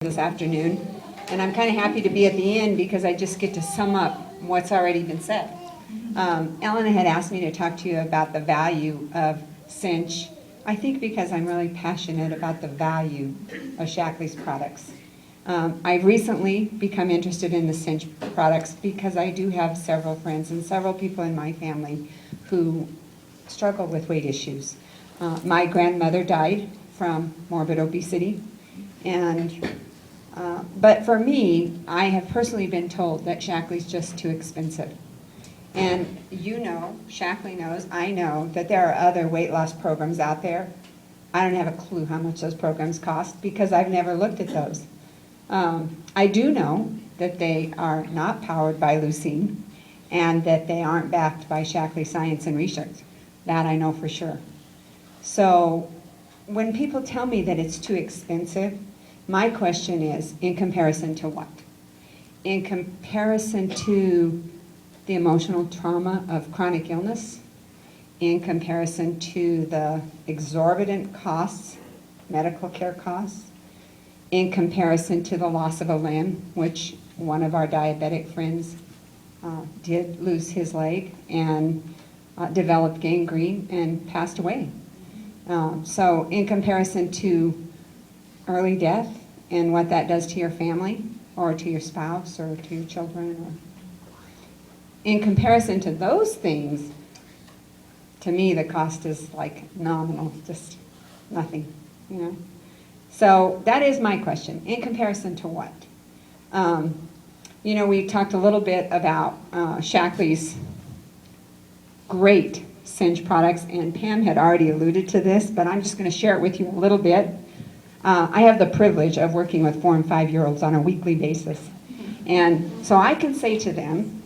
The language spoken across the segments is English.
this afternoon, and I'm kind of happy to be at the end because I just get to sum up what's already been said. Ellen had asked me to talk to you about the value of Cinch, I think because I'm really passionate about the value of Shackley's products. I've recently become interested in the Cinch products because I do have several friends and several people in my family who struggle with weight issues. My grandmother died from morbid obesity, and but for me, I have personally been told that Shackley's just too expensive. And you know, Shackley knows, I know that there are other weight loss programs out there. I don't have a clue how much those programs cost because I've never looked at those. I do know that they are not powered by leucine and that they aren't backed by Shackley science and research. That I know for sure. So when people tell me that it's too expensive, my question is, in comparison to what? In comparison to the emotional trauma of chronic illness, in comparison to the exorbitant costs, medical care costs, in comparison to the loss of a limb, which one of our diabetic friends did lose his leg and developed gangrene and passed away. So in comparison to early death and what that does to your family or to your spouse or to your children, or in comparison to those things, to me the cost is like nominal, just nothing, you know. So that is my question. In comparison to what? You know, we talked a little bit about Shackley's great Cinch products, and Pam had already alluded to this, but I'm just going to share it with you a little bit. I have the privilege of working with 4- and 5-year-olds on a weekly basis. And so I can say to them,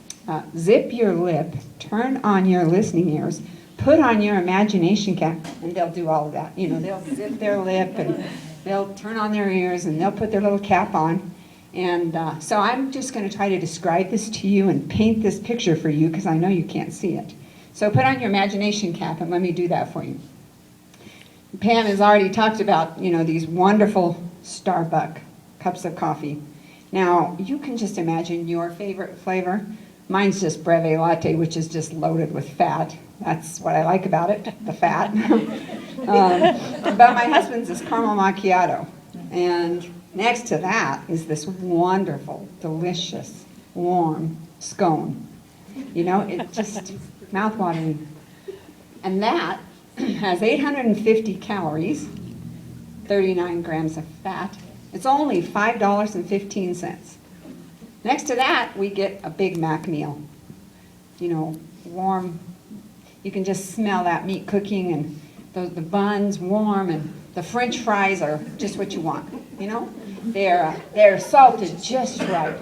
zip your lip, turn on your listening ears, put on your imagination cap, and they'll do all of that. You know, they'll zip their lip and they'll turn on their ears and they'll put their little cap on. And so I'm just going to try to describe this to you and paint this picture for you because I know you can't see it. So put on your imagination cap and let me do that for you. Pam has already talked about, you know, these wonderful Starbucks cups of coffee. Now, you can just imagine your favorite flavor. Mine's just Breve Latte, which is just loaded with fat. That's what I like about it, the fat. But my husband's is caramel macchiato. And next to that is this wonderful, delicious, warm scone. You know, it just mouth-watering. And that has 850 calories, 39 grams of fat. It's only $5.15. Next to that, we get a Big Mac meal. You know, warm. You can just smell that meat cooking, and the buns warm, and the French fries are just what you want. You know, they're salted just right,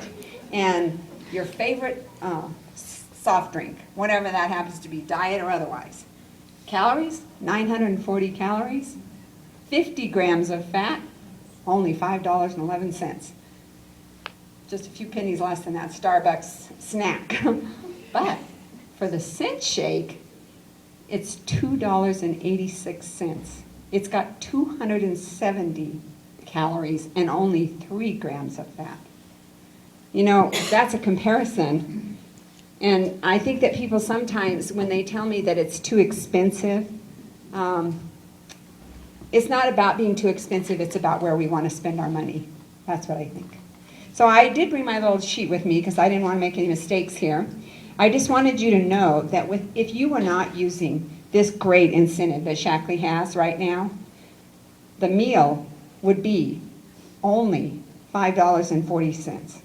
and your favorite soft drink, whatever that happens to be, diet or otherwise. Calories, 940 calories, 50 grams of fat, only $5.11. Just a few pennies less than that Starbucks snack. But for the Cinch shake, it's $2.86. It's got 270 calories and only 3 grams of fat. You know, that's a comparison. And I think that people sometimes, when they tell me that it's too expensive, it's not about being too expensive, it's about where we want to spend our money. That's what I think. So I did bring my little sheet with me because I didn't want to make any mistakes here. I just wanted you to know that if you were not using this great incentive that Shackley has right now, the meal would be only $5.40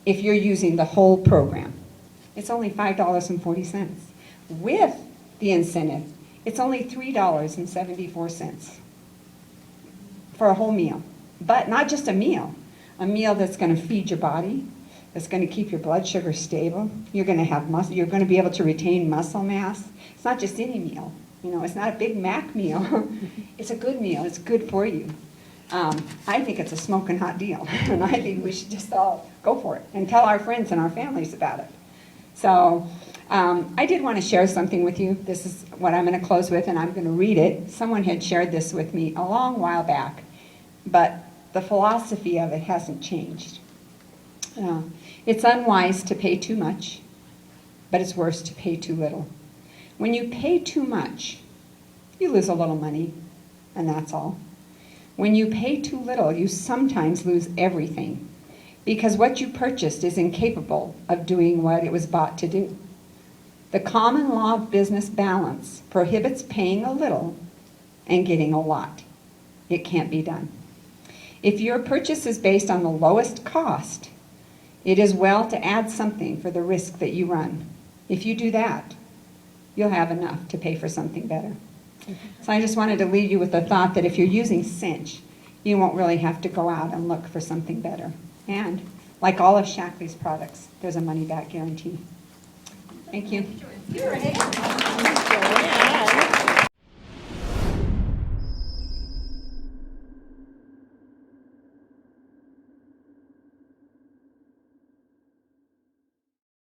if you're using the whole program. It's only $5.40. With the incentive, it's only $3.74 for a whole meal. But not just a meal that's going to feed your body, that's going to keep your blood sugar stable. You're going to have muscle. You're going to be able to retain muscle mass. It's not just any meal. You know, it's not a Big Mac meal. It's a good meal. It's good for you. I think it's a smoking hot deal, and I think we should just all go for it and tell our friends and our families about it. So I did want to share something with you. This is what I'm going to close with, and I'm going to read it. Someone had shared this with me a long while back, but the philosophy of it hasn't changed. It's unwise to pay too much, but it's worse to pay too little. When you pay too much, you lose a little money, and that's all. When you pay too little, you sometimes lose everything, because what you purchased is incapable of doing what it was bought to do. The common law of business balance prohibits paying a little and getting a lot. It can't be done. If your purchase is based on the lowest cost, it is well to add something for the risk that you run. If you do that, you'll have enough to pay for something better. So I just wanted to leave you with the thought that if you're using Cinch, you won't really have to go out and look for something better. And like all of Shackley's products, there's a money-back guarantee. Thank you.